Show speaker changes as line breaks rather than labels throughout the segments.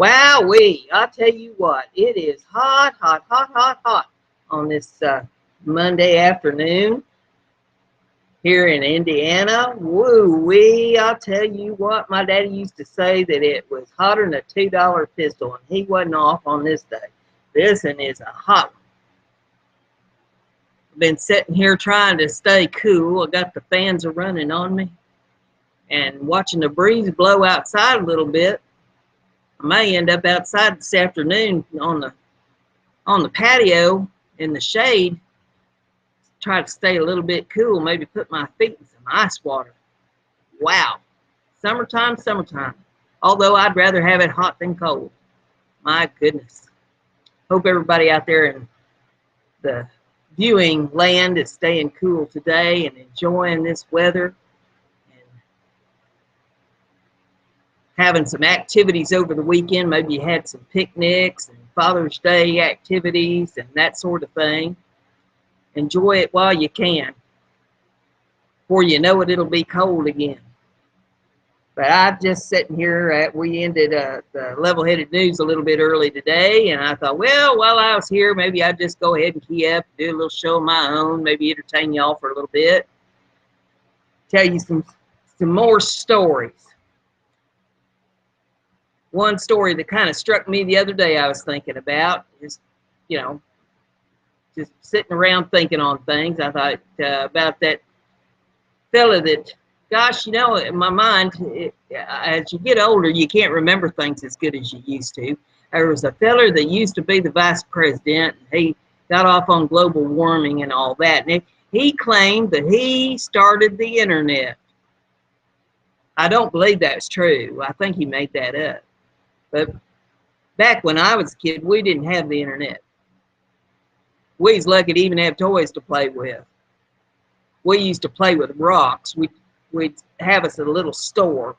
Wowee, I'll tell you what, it is hot, hot, hot, hot, hot on this Monday afternoon here in Indiana. Woo-wee, I'll tell you what, my daddy used to say that it was hotter than a $2 pistol, and he wasn't off on this day. This one is a hot one. I've been sitting here trying to stay cool. I got the fans are running on me and watching the breeze blow outside a little bit. I may end up outside this afternoon on the patio in the shade, try to stay a little bit cool, maybe put my feet in some ice water. Wow. Summertime, summertime. Although I'd rather have it hot than cold. My goodness. Hope everybody out there in the viewing land is staying cool today and enjoying this weather and having some activities over the weekend. Maybe you had some picnics and Father's Day activities and that sort of thing. Enjoy it while you can. Before you know it, it'll be cold again. But I'm just sitting here we ended the Level-Headed News a little bit early today, and I thought, well, while I was here, maybe I'd just go ahead and key up, do a little show of my own, maybe entertain y'all for a little bit, tell you some more stories. One story that kind of struck me the other day I was thinking about is, just sitting around thinking on things. I thought about that fella that, gosh, in my mind, as you get older, you can't remember things as good as you used to. There was a fella that used to be the vice president, and he got off on global warming and all that. And he claimed that he started the internet. I don't believe that's true. I think he made that up. But back when I was a kid, we didn't have the internet. We was lucky to even have toys to play with. We used to play with rocks. We'd have us a little store.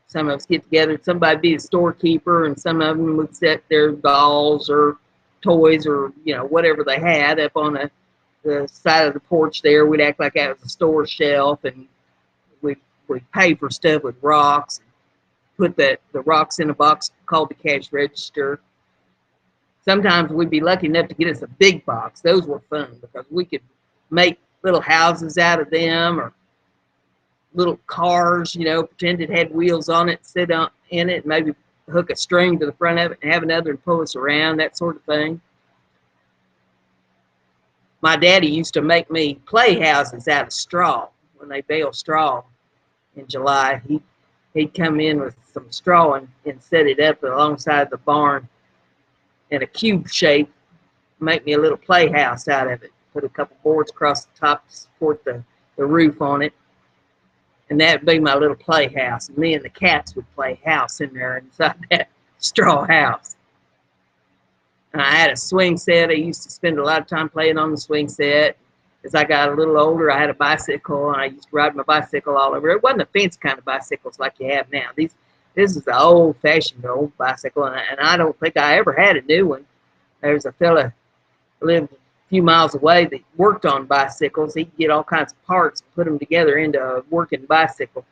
Some of us get together, somebody be a storekeeper, and some of them would set their dolls or toys or, whatever they had up on the side of the porch there. We'd act like that was a store shelf, and we'd pay for stuff with rocks, and put the rocks in a box called the cash register. Sometimes we'd be lucky enough to get us a big box. Those were fun because we could make little houses out of them, or little cars, pretend it had wheels on it, sit in it, maybe hook a string to the front of it and have another and pull us around, that sort of thing. My daddy used to make me play houses out of straw. When they bale straw in July, he'd come in with some straw and set it up alongside the barn in a cube shape, make me a little playhouse out of it. Put a couple boards across the top to support the roof on it. And that would be my little playhouse. And me and the cats would play house in there inside that straw house. And I had a swing set. I used to spend a lot of time playing on the swing set. As I got a little older, I had a bicycle, and I used to ride my bicycle all over. It wasn't a fancy kind of bicycles like you have now. This is the old-fashioned old bicycle, and I don't think I ever had a new one. There's a fella who lived a few miles away that worked on bicycles. He'd get all kinds of parts and put them together into a working bicycle.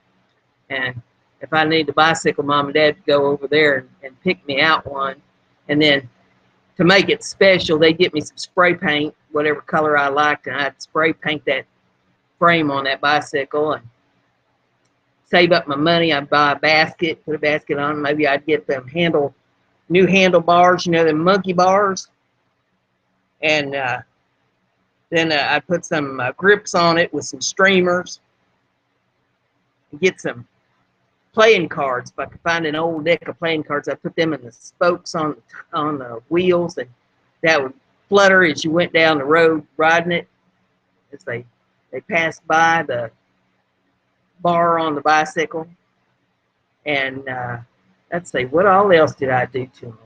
And if I needed a bicycle, Mom and Dad would go over there and pick me out one. And then to make it special, they'd get me some spray paint, whatever color I liked, and I'd spray paint that frame on that bicycle and save up my money. I'd buy a basket, put a basket on. Maybe I'd get them new handlebars, them monkey bars. And then I'd put some grips on it with some streamers. Get some playing cards. If I could find an old deck of playing cards, I'd put them in the spokes on the wheels, and that would flutter as you went down the road riding it as they passed by the bar on the bicycle. And let's see, what all else did I do to them?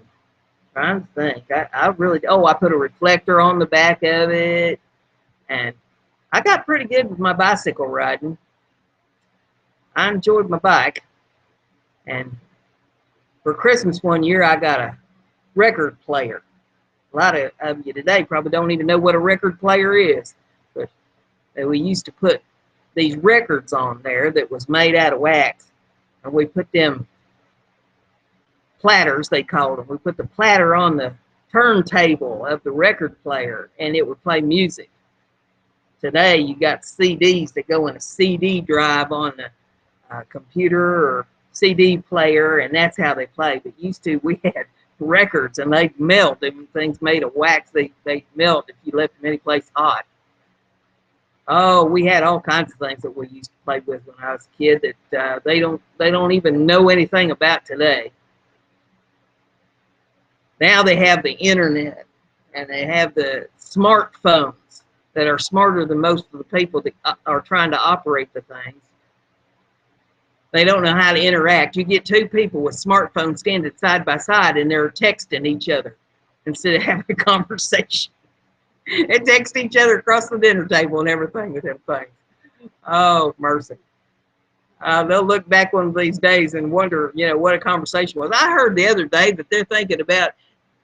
I'm trying to think. I put a reflector on the back of it, and I got pretty good with my bicycle riding. I enjoyed my bike. And for Christmas one year, I got a record player. A lot of you today probably don't even know what a record player is, but we used to put these records on there that was made out of wax, and we put them platters, they called them. We put the platter on the turntable of the record player, and it would play music. Today, you got CDs that go in a CD drive on the computer or CD player, and that's how they play. But used to, we had records, and they'd melt. And things made of wax, they melt if you left them any place hot. Oh, we had all kinds of things that we used to play with when I was a kid that they don't even know anything about today. Now they have the internet, and they have the smartphones that are smarter than most of the people that are trying to operate the things. They don't know how to interact. You get two people with smartphones standing side by side, and they're texting each other instead of having a conversation. And text each other across the dinner table and everything with them things. Oh, mercy. They'll look back one of these days and wonder, what a conversation was. I heard the other day that they're thinking about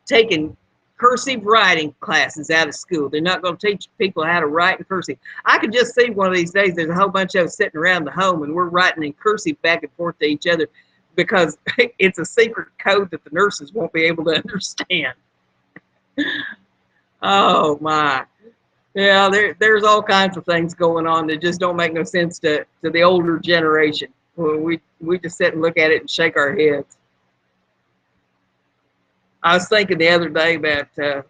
taking cursive writing classes out of school. They're not going to teach people how to write in cursive. I could just see one of these days there's a whole bunch of us sitting around the home and we're writing in cursive back and forth to each other because it's a secret code that the nurses won't be able to understand. Oh my. Yeah, there's all kinds of things going on that just don't make no sense to the older generation. We just sit and look at it and shake our heads. I was thinking the other day about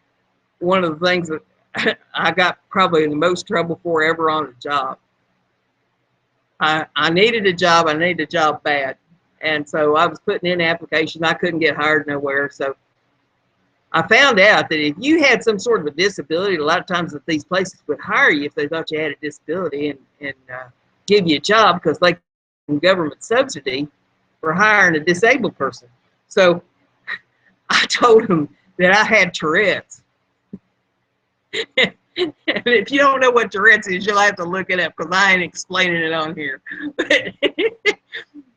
one of the things that I got probably in the most trouble for ever on a job. I needed a job. I needed a job bad. And so I was putting in applications. I couldn't get hired nowhere. So I found out that if you had some sort of a disability, a lot of times that these places would hire you if they thought you had a disability and give you a job because they get government subsidy for hiring a disabled person. So I told them that I had Tourette's. And if you don't know what Tourette's is, you'll have to look it up because I ain't explaining it on here.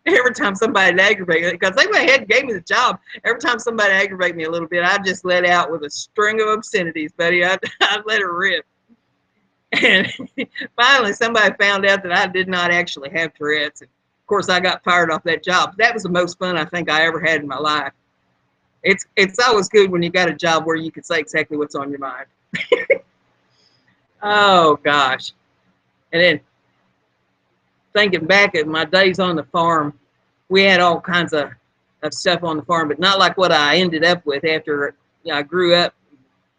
Every time somebody aggravated me, because they went ahead and gave me the job, every time somebody aggravated me a little bit, I just let out with a string of obscenities, buddy. I'd let her rip. And finally, somebody found out that I did not actually have Tourette's. And of course, I got fired off that job. That was the most fun I think I ever had in my life. It's always good when you got a job where you can say exactly what's on your mind. Oh, gosh. And then thinking back at my days on the farm, we had all kinds of stuff on the farm, but not like what I ended up with after I grew up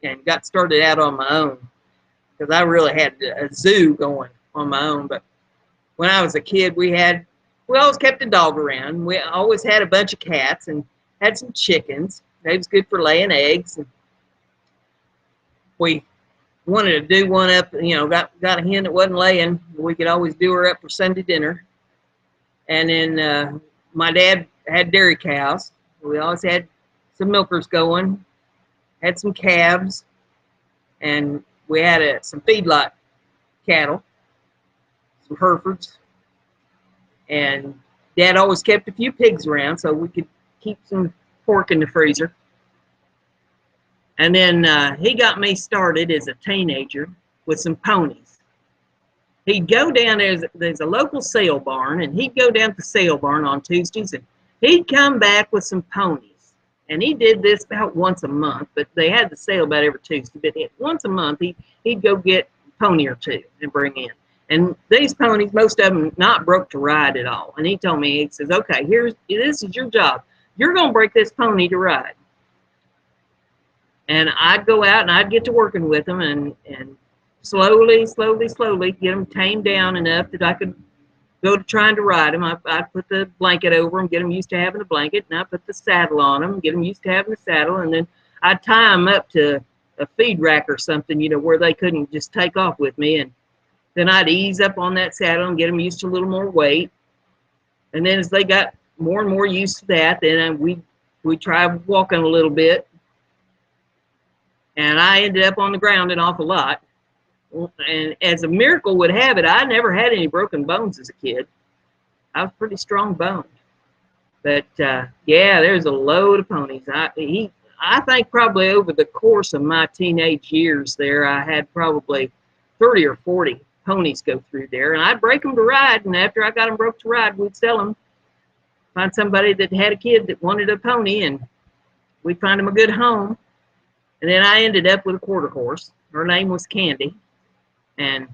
and got started out on my own, because I really had a zoo going on my own. But when I was a kid, we always kept a dog around. We always had a bunch of cats and had some chickens. They was good for laying eggs. And we wanted to do one up, got a hen that wasn't laying. We could always do her up for Sunday dinner. And then my dad had dairy cows. We always had some milkers going, had some calves, and we had some feedlot cattle, some Herefords. And Dad always kept a few pigs around so we could keep some pork in the freezer. And then he got me started as a teenager with some ponies. He'd go down, there's a local sale barn, and he'd go down to the sale barn on Tuesdays, and he'd come back with some ponies. And he did this about once a month, but they had the sale about every Tuesday. But once a month, he'd go get a pony or two and bring in. And these ponies, most of them not broke to ride at all. And he told me, he says, okay, this is your job. You're going to break this pony to ride. And I'd go out and I'd get to working with them and slowly get them tamed down enough that I could go to trying to ride them. I'd put the blanket over them, get them used to having a blanket, and I'd put the saddle on them, get them used to having a saddle, and then I'd tie them up to a feed rack or something, where they couldn't just take off with me. And then I'd ease up on that saddle and get them used to a little more weight. And then as they got more and more used to that, then we tried walking a little bit. And I ended up on the ground an awful lot. And as a miracle would have it, I never had any broken bones as a kid. I was pretty strong boned. But yeah, there's a load of ponies. I think probably over the course of my teenage years there, I had probably 30 or 40 ponies go through there. And I'd break them to ride. And after I got them broke to ride, we'd sell them. find somebody that had a kid that wanted a pony, and we'd find him a good home. And then I ended up with a quarter horse. Her name was Candy, and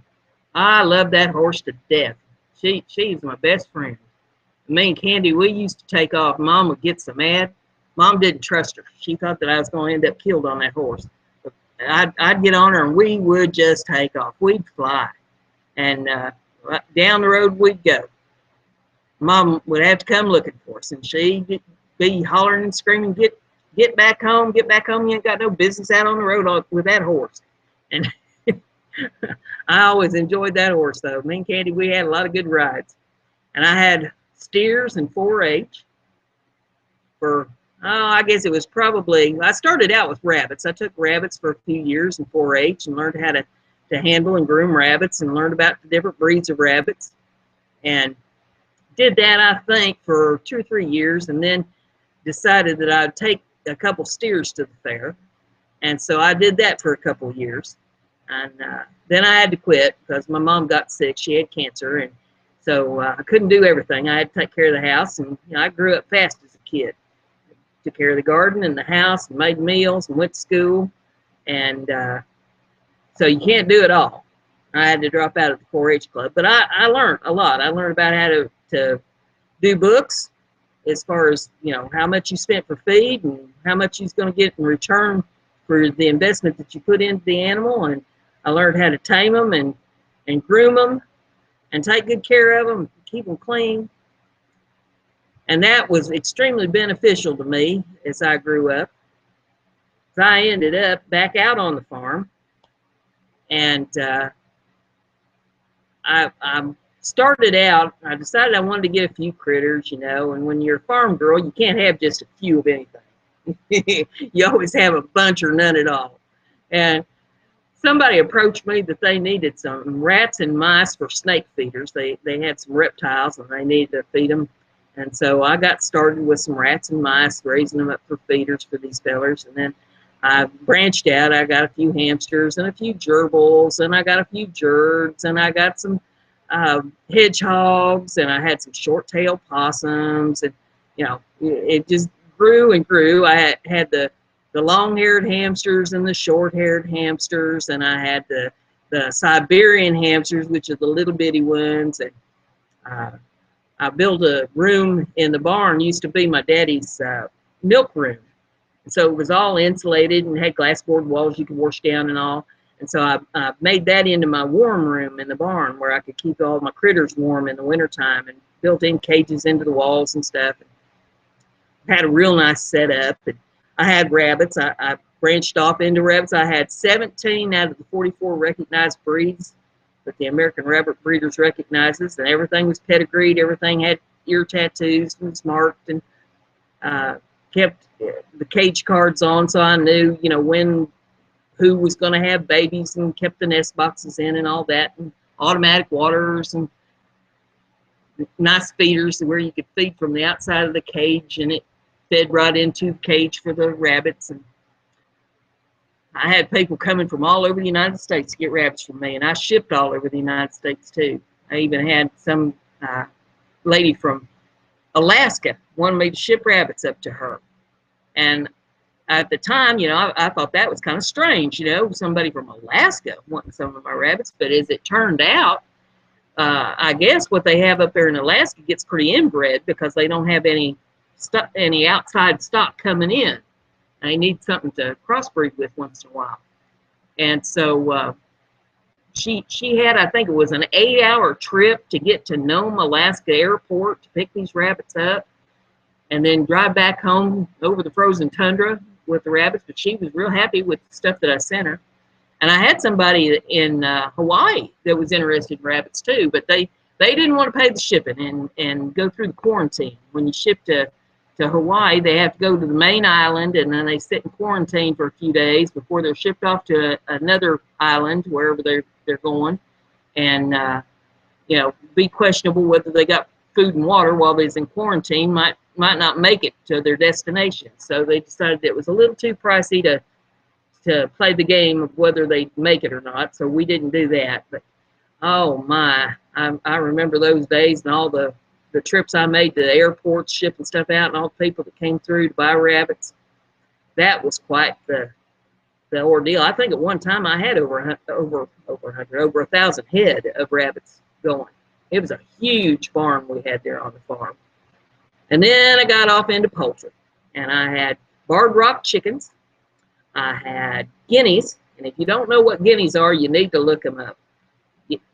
I loved that horse to death. She's my best friend. Me and Candy, we used to take off. Mom would get so mad. Mom didn't trust her. She thought that I was going to end up killed on that horse. But I'd get on her, and we would just take off. We'd fly. And down the road we'd go. Mom would have to come looking for us, and she'd be hollering and screaming, get back home, get back home. You ain't got no business out on the road with that horse. And I always enjoyed that horse, though. Me and Candy, we had a lot of good rides. And I had steers and 4-H for, I guess it was probably, I started out with rabbits. I took rabbits for a few years in 4-H and learned how to handle and groom rabbits and learned about the different breeds of rabbits. And did that, I think, for 2 or 3 years, and then decided that I'd take a couple steers to the fair. And so I did that for a couple of years. And then I had to quit because my mom got sick. She had cancer, and so I couldn't do everything. I had to take care of the house, and I grew up fast as a kid. Took care of the garden and the house, and made meals, and went to school. And so you can't do it all. I had to drop out of the 4-H club, but I learned a lot. I learned about how to do books, as far as, you know, how much you spent for feed and how much he's going to get in return for the investment that you put into the animal. And I learned how to tame them and groom them and take good care of them, keep them clean. And that was extremely beneficial to me as I grew up. So I ended up back out on the farm, and I started out, I decided I wanted to get a few critters, you know, and when you're a farm girl, you can't have just a few of anything. You always have a bunch or none at all. And somebody approached me that they needed some rats and mice for snake feeders. They had some reptiles and they needed to feed them. And so I got started with some rats and mice, raising them up for feeders for these fellers. And then I branched out. I got a few hamsters and a few gerbils, and I got a few jerds, and I got some hedgehogs, and I had some short-tailed possums, and you know, it just grew and grew. I had the long-haired hamsters and the short-haired hamsters, and I had the Siberian hamsters, which are the little bitty ones. And I built a room in the barn. Used to be my daddy's milk room, and so it was all insulated and had glassboard walls you could wash down and all. And so I made that into my warm room in the barn where I could keep all my critters warm in the wintertime, and built in cages into the walls and stuff. And had a real nice setup. And I had rabbits. I branched off into rabbits. I had 17 out of the 44 recognized breeds that the American Rabbit Breeders recognizes, and everything was pedigreed. Everything had ear tattoos and was marked, and kept the cage cards on, so I knew, you know, who was going to have babies, and kept the nest boxes in and all that, and automatic waters and nice feeders where you could feed from the outside of the cage, and it fed right into the cage for the rabbits. And I had people coming from all over the United States to get rabbits from me, and I shipped all over the United States too. I even had some lady from Alaska wanted me to ship rabbits up to her. And at the time, you know, I thought that was kind of strange, you know, somebody from Alaska wanting some of my rabbits. But as it turned out, I guess what they have up there in Alaska gets pretty inbred because they don't have any outside stock coming in. They need something to crossbreed with once in a while. And so she had, I think it was an 8-hour trip to get to Nome, Alaska airport to pick these rabbits up, and then drive back home over the frozen tundra with the rabbits. But she was real happy with the stuff that I sent her. And I had somebody in Hawaii that was interested in rabbits too, but they didn't want to pay the shipping and go through the quarantine. When you ship to Hawaii, they have to go to the main island, and then they sit in quarantine for a few days before they're shipped off to another island, wherever they're going, and you know, be questionable whether they got food and water while they're in quarantine. Might not make it to their destination. So they decided it was a little too pricey to play the game of whether they'd make it or not. So we didn't do that. But oh my, I remember those days and all the the trips I made to the airports, shipping stuff out, and all the people that came through to buy rabbits. That was quite the ordeal. I think at one time I had over 1,000 head of rabbits going. It was a huge farm we had there on the farm. And then I got off into poultry, and I had Barred Rock chickens. I had guineas, and if you don't know what guineas are, you need to look them up.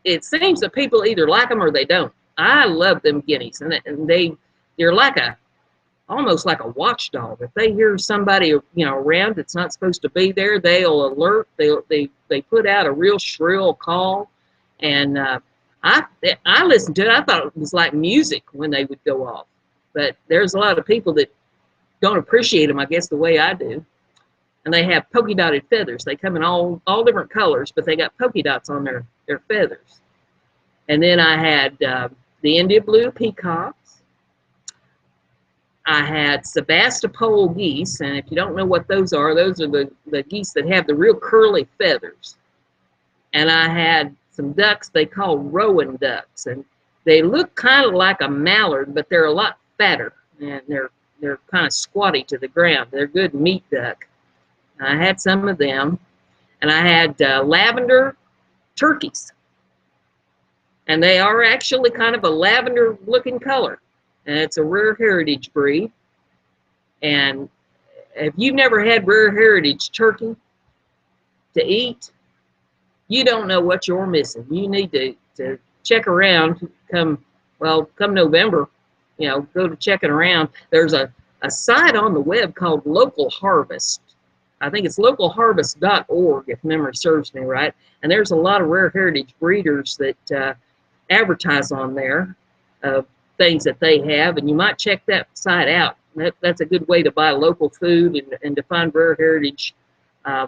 It seems that people either like them or they don't. I love them guineas, and they're like almost like a watchdog. If they hear somebody around that's not supposed to be there, they'll alert. They put out a real shrill call, and I listened to it. I thought it was like music when they would go off. But there's a lot of people that don't appreciate them, I guess, the way I do. And they have polka dotted feathers. They come in all different colors, but they got polka dots on their feathers. And then I had the India blue peacocks. I had Sebastopol geese, and if you don't know what those are the geese that have the real curly feathers. And I had some ducks they call rowan ducks, and they look kind of like a mallard, but they're a lot fatter, and they're kind of squatty to the ground. They're good meat duck. I had some of them, and I had lavender turkeys, and they are actually kind of a lavender looking color, and it's a rare heritage breed. And if you've never had rare heritage turkey to eat, you don't know what you're missing. You need to check around come November, go to checking around. There's a site on the web called Local Harvest. I think it's localharvest.org, if memory serves me right. And there's a lot of rare heritage breeders that advertise on there of things that they have, and you might check that site out. That's a good way to buy local food and to find rare heritage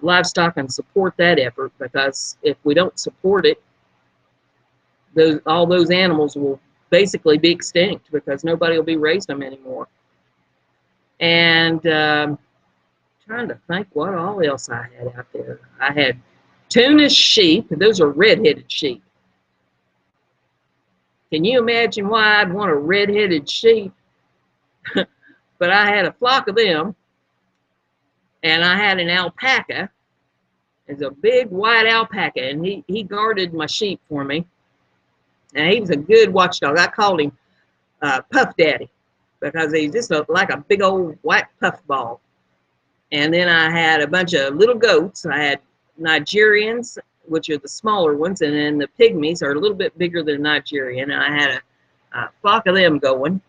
livestock and support that effort, because if we don't support it, all those animals will basically be extinct because nobody will be raising them anymore. And trying to think what all else I had out there. I had Tunis sheep. Those are red-headed sheep. Can you imagine why I'd want a red-headed sheep? But I had a flock of them, and I had an alpaca. It's a big white alpaca, and he guarded my sheep for me. And he was a good watchdog. I called him Puff Daddy because he's just like a big old white puff ball. And then I had a bunch of little goats. I had Nigerians, which are the smaller ones, and then the pygmies are a little bit bigger than Nigerian. And I had a flock of them going.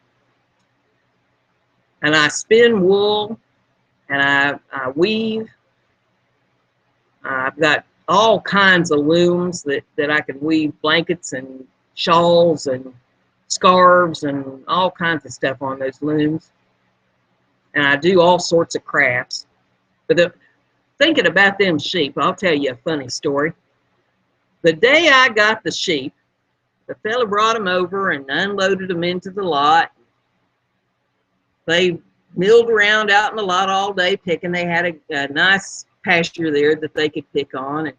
And I spin wool, and I weave. I've got all kinds of looms that I can weave blankets and shawls and scarves and all kinds of stuff on those looms. And I do all sorts of crafts. But thinking about them sheep, I'll tell you a funny story. The day I got the sheep, the fella brought them over and unloaded them into the lot. They milled around out in the lot all day picking. They had a nice pasture there that they could pick on. And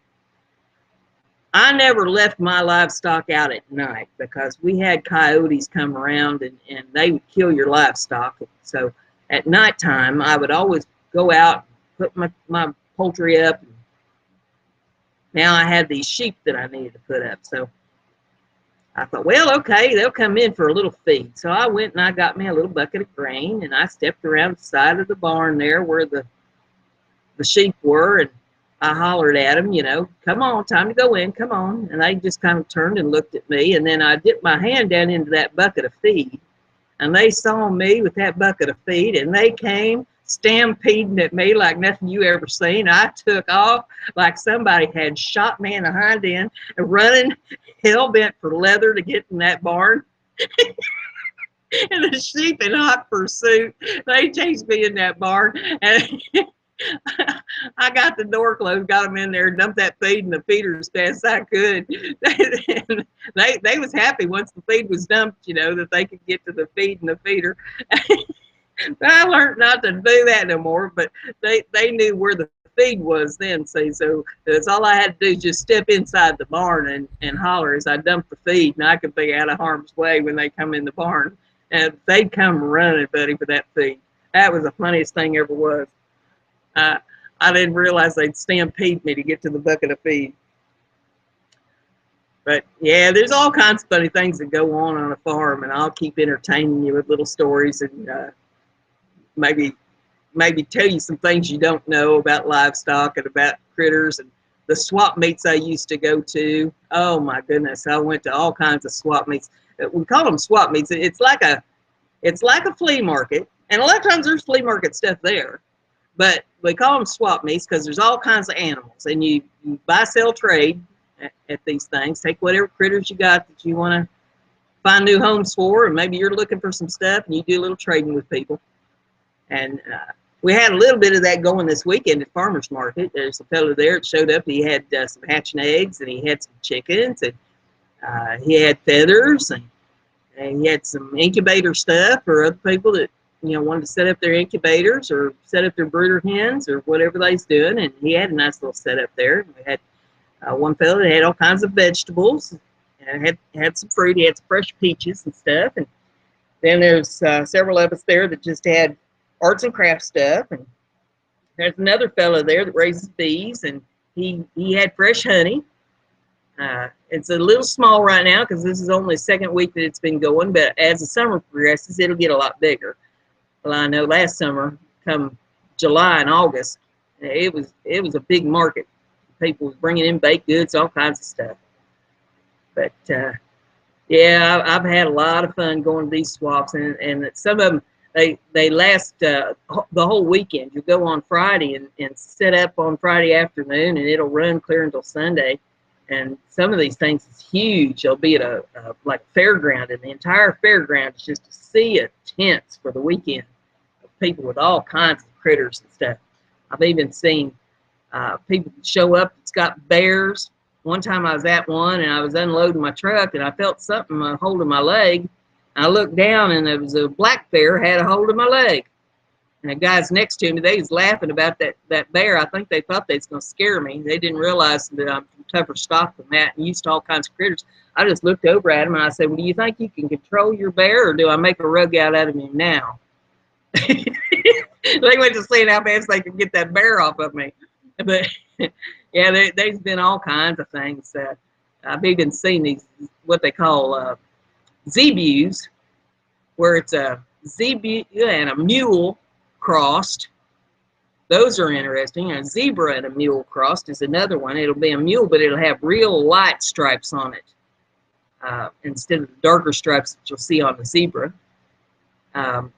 I never left my livestock out at night because we had coyotes come around and they would kill your livestock. So at nighttime, I would always go out, put my poultry up. Now I had these sheep that I needed to put up. So I thought, well, okay, they'll come in for a little feed. So I went and I got me a little bucket of grain, and I stepped around the side of the barn there where the sheep were, and I hollered at them, come on, time to go in, come on. And they just kind of turned and looked at me, and then I dipped my hand down into that bucket of feed, and they saw me with that bucket of feed, and they came stampeding at me like nothing you ever seen. I took off like somebody had shot me in the hind end and running hell-bent for leather to get in that barn. And the sheep in hot pursuit, they chased me in that barn, and I got the door closed, got them in there, dumped that feed in the feeder as fast as I could. They was happy once the feed was dumped, that they could get to the feed in the feeder. I learned not to do that no more, but they knew where the feed was then, see, so that's all I had to do, just step inside the barn and holler as I dumped the feed, and I could be out of harm's way when they come in the barn. And they'd come running, buddy, for that feed. That was the funniest thing ever was. I didn't realize they'd stampede me to get to the bucket of feed. But yeah, there's all kinds of funny things that go on a farm, and I'll keep entertaining you with little stories and maybe tell you some things you don't know about livestock and about critters and the swap meets I used to go to. Oh my goodness, I went to all kinds of swap meets. We call them swap meets. It's like a flea market, and a lot of times there's flea market stuff there, but we call them swap meets because there's all kinds of animals, and you buy, sell, trade at these things. Take whatever critters you got that you want to find new homes for, and maybe you're looking for some stuff, and you do a little trading with people. And we had a little bit of that going this weekend at Farmers Market. There's a fellow there that showed up. He had some hatching eggs, and he had some chickens, and he had feathers, and he had some incubator stuff for other people that wanted to set up their incubators or set up their brooder hens or whatever they's doing. And he had a nice little setup there. We had one fellow that had all kinds of vegetables, and had some fruit. He had some fresh peaches and stuff. And then there's several of us there that just had arts and crafts stuff. And there's another fellow there that raises bees, and he had fresh honey. It's a little small right now because this is only the second week that it's been going, but as the summer progresses, it'll get a lot bigger. Well, I know last summer, come July and August, it was a big market. People was bringing in baked goods, all kinds of stuff. But yeah, I've had a lot of fun going to these swaps, and some of them they last the whole weekend. You go on Friday and set up on Friday afternoon, and it'll run clear until Sunday. And some of these things is huge. They'll be at a like fairground, and the entire fairground is just a sea of tents for the weekend of people with all kinds of critters and stuff. I've even seen people show up that's got bears. One time I was at one, and I was unloading my truck, and I felt something holding my leg. I looked down, and there was a black bear had a hold of my leg. And the guys next to me, they was laughing about that bear. I think they thought they was going to scare me. They didn't realize that I'm from tougher stock than that and used to all kinds of critters. I just looked over at them, and I said, well, do you think you can control your bear, or do I make a rug out of him now? They went to see how fast they could get that bear off of me. But yeah, there's been all kinds of things. I've even seen these, what they call zebu's, where it's a zebu and a mule crossed. Those are interesting. A zebra and a mule crossed is another one. It'll be a mule, but it'll have real light stripes on it instead of the darker stripes that you'll see on the zebra.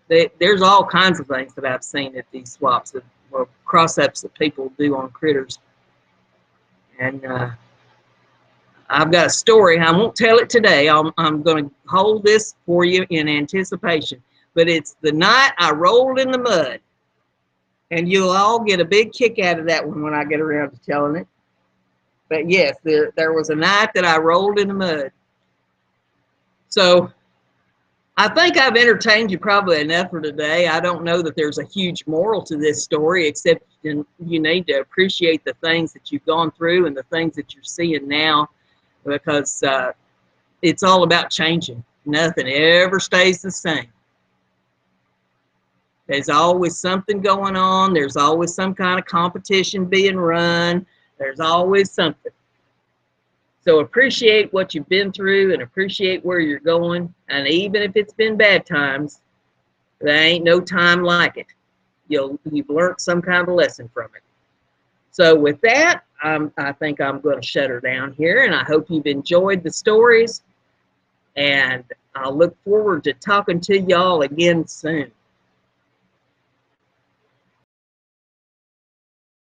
There's all kinds of things that I've seen at these swaps, or cross-ups that people do on critters. And I've got a story. I won't tell it today. I'm going to hold this for you in anticipation. But it's the night I rolled in the mud. And you'll all get a big kick out of that one when I get around to telling it. But yes, there was a night that I rolled in the mud. So I think I've entertained you probably enough for today. I don't know that there's a huge moral to this story, except you need to appreciate the things that you've gone through and the things that you're seeing now, because it's all about changing. Nothing ever stays the same. There's always something going on. There's always some kind of competition being run. There's always something. So appreciate what you've been through and appreciate where you're going. And even if it's been bad times, there ain't no time like it. You've learned some kind of lesson from it. So with that, I think I'm going to shut her down here. And I hope you've enjoyed the stories. And I'll look forward to talking to y'all again soon.